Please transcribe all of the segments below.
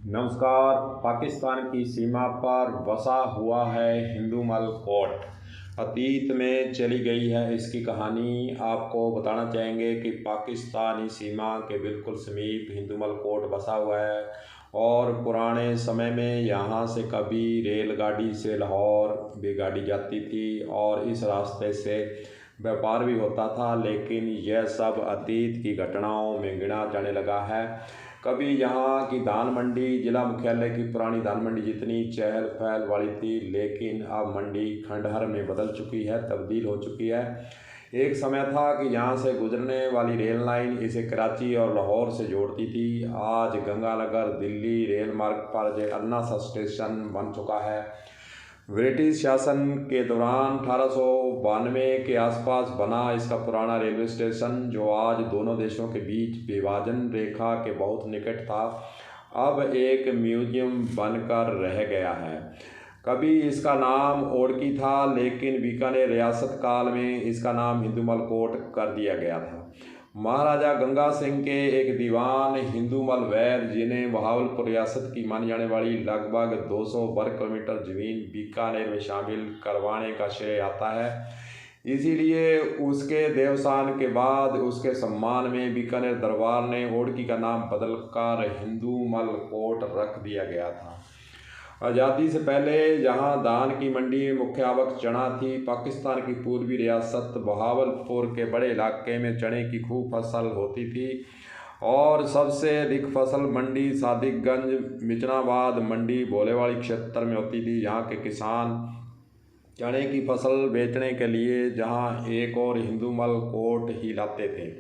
नमस्कार। पाकिस्तान की सीमा पर बसा हुआ है हिंदूमल कोट। अतीत में चली गई है इसकी कहानी। आपको बताना चाहेंगे कि पाकिस्तानी सीमा के बिल्कुल समीप हिंदूमल कोट बसा हुआ है और पुराने समय में यहाँ से कभी रेलगाड़ी से लाहौर भी गाड़ी जाती थी और इस रास्ते से व्यापार भी होता था, लेकिन यह सब अतीत की घटनाओं में गिना जाने लगा है। कभी यहाँ की धान मंडी जिला मुख्यालय की पुरानी धान मंडी जितनी चहल पहल वाली थी, लेकिन अब मंडी खंडहर में बदल चुकी है, तब्दील हो चुकी है। एक समय था कि यहाँ से गुजरने वाली रेल लाइन इसे कराची और लाहौर से जोड़ती थी। आज गंगानगर दिल्ली रेल मार्ग पर एक अन्ना सा स्टेशन बन चुका है। ब्रिटिश शासन के दौरान 1892 के आसपास बना इसका पुराना रेलवे स्टेशन, जो आज दोनों देशों के बीच विभाजन रेखा के बहुत निकट था, अब एक म्यूजियम बनकर रह गया है। कभी इसका नाम ओड़की था, लेकिन बीकानेर रियासत काल में इसका नाम हिंदूमल कोट कर दिया गया था। महाराजा गंगा सिंह के एक दीवान हिंदूमल वैद, जिन्हें बहावलपुर रियासत की मानी जाने वाली लगभग 200 वर्ग किलोमीटर जमीन बीकानेर में शामिल करवाने का श्रेय आता है। इसीलिए उसके देवसान के बाद उसके सम्मान में बीकानेर दरबार ने ओड़की का नाम बदलकर हिंदूमल कोट रख दिया गया था। आज़ादी से पहले जहां धान की मंडी में मुख्य आवक चना थी, पाकिस्तान की पूर्वी रियासत बहावलपुर के बड़े इलाके में चने की खूब फसल होती थी और सबसे अधिक फसल मंडी सादिकगंज मिचनाबाद मंडी भोलेवाड़ी क्षेत्र में होती थी। यहाँ के किसान चने की फसल बेचने के लिए जहाँ एक और हिंदूमल कोट ही लाते थे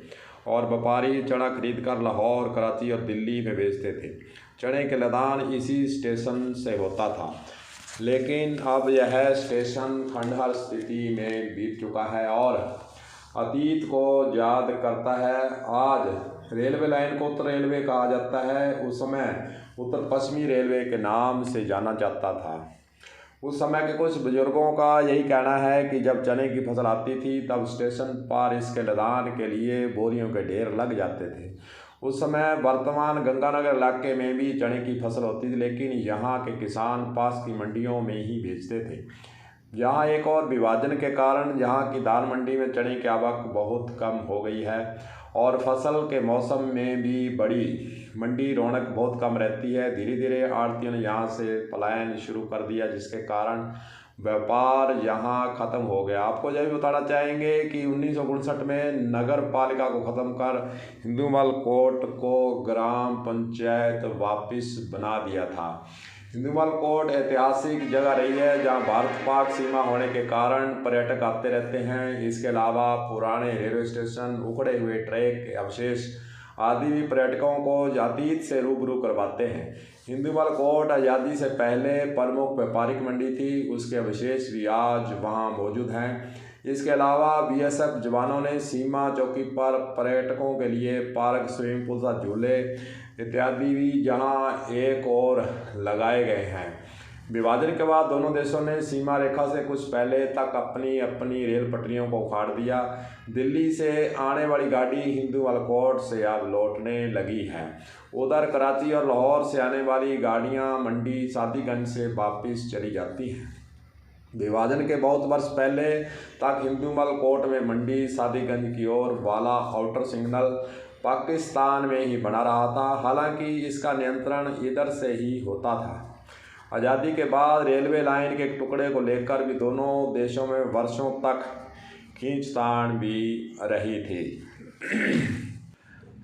और व्यापारी चना खरीद कर लाहौर, कराची और दिल्ली में बेचते थे। चने के लदान इसी स्टेशन से होता था, लेकिन अब यह स्टेशन खंडहर स्थिति में बीत चुका है और अतीत को याद करता है। आज रेलवे लाइन को उत्तर रेलवे कहा जाता है, उस समय उत्तर पश्चिमी रेलवे के नाम से जाना जाता था। उस समय के कुछ बुजुर्गों का यही कहना है कि जब चने की फसल आती थी तब स्टेशन पर इसके लदान के लिए बोरियों के ढेर लग जाते थे। उस समय वर्तमान गंगानगर इलाके में भी चने की फसल होती थी, लेकिन यहाँ के किसान पास की मंडियों में ही बेचते थे। यहाँ एक और विभाजन के कारण यहाँ की दाल मंडी में चने की आवक बहुत कम हो गई है और फसल के मौसम में भी बड़ी मंडी रौनक बहुत कम रहती है। धीरे धीरे आढ़तियों ने यहाँ से पलायन शुरू कर दिया, जिसके कारण व्यापार यहाँ ख़त्म हो गया। आपको यह भी बताना चाहेंगे कि 1959 में नगर पालिका को ख़त्म कर हिंदूमल कोट को ग्राम पंचायत वापस बना दिया था। हिंदूमल कोट ऐतिहासिक जगह रही है जहाँ भारत पाक सीमा होने के कारण पर्यटक आते रहते हैं। इसके अलावा पुराने रेलवे स्टेशन, उखड़े हुए ट्रैक के अवशेष आदि भी पर्यटकों को अतीत से रूबरू करवाते हैं। हिंदूमल कोट आज़ादी से पहले प्रमुख व्यापारिक मंडी थी, उसके अवशेष भी आज वहाँ मौजूद हैं। इसके अलावा बीएसएफ जवानों ने सीमा चौकी पर पर्यटकों के लिए पार्क, स्विमिंग पूल, झूले इत्यादि भी जहां एक और लगाए गए हैं। विभाजन के बाद दोनों देशों ने सीमा रेखा से कुछ पहले तक अपनी अपनी रेल पटरियों को उखाड़ दिया। दिल्ली से आने वाली गाड़ी हिंदूमल कोट से अब लौटने लगी है। उधर कराची और लाहौर से आने वाली गाड़ियां मंडी सादिकगंज से वापस चली जाती हैं। विभाजन के बहुत वर्ष पहले तक हिंदूमल कोट में मंडी सादिकगंज की ओर वाला आउटर सिग्नल पाकिस्तान में ही बना रहा था। हालांकि इसका नियंत्रण इधर से ही होता था। आज़ादी के बाद रेलवे लाइन के एक टुकड़े को लेकर भी दोनों देशों में वर्षों तक खींचतान भी रही थी।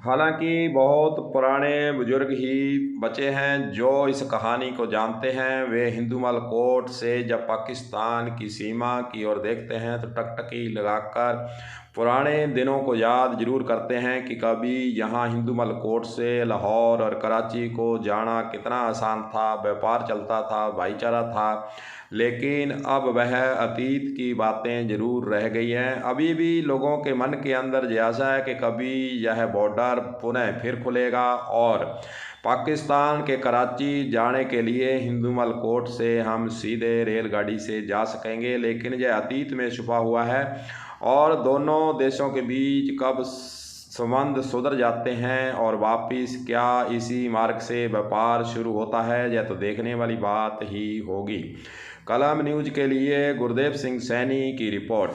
हालांकि बहुत पुराने बुजुर्ग ही बचे हैं जो इस कहानी को जानते हैं। वे हिंदूमल कोट से जब पाकिस्तान की सीमा की ओर देखते हैं तो टकटकी लगाकर पुराने दिनों को याद जरूर करते हैं कि कभी यहाँ हिंदूमल कोट से लाहौर और कराची को जाना कितना आसान था, व्यापार चलता था, भाईचारा था। लेकिन अब वह अतीत की बातें जरूर रह गई हैं। अभी भी लोगों के मन के अंदर जिज्ञासा है कि कभी यह बॉर्डर पुनः फिर खुलेगा और पाकिस्तान के कराची जाने के लिए हिंदूमल कोट से हम सीधे रेलगाड़ी से जा सकेंगे। लेकिन यह अतीत में छुपा हुआ है और दोनों देशों के बीच कब संबंध सुधर जाते हैं और वापिस क्या इसी मार्ग से व्यापार शुरू होता है, यह तो देखने वाली बात ही होगी। कलम न्यूज़ के लिए गुरदेव सिंह सैनी की रिपोर्ट।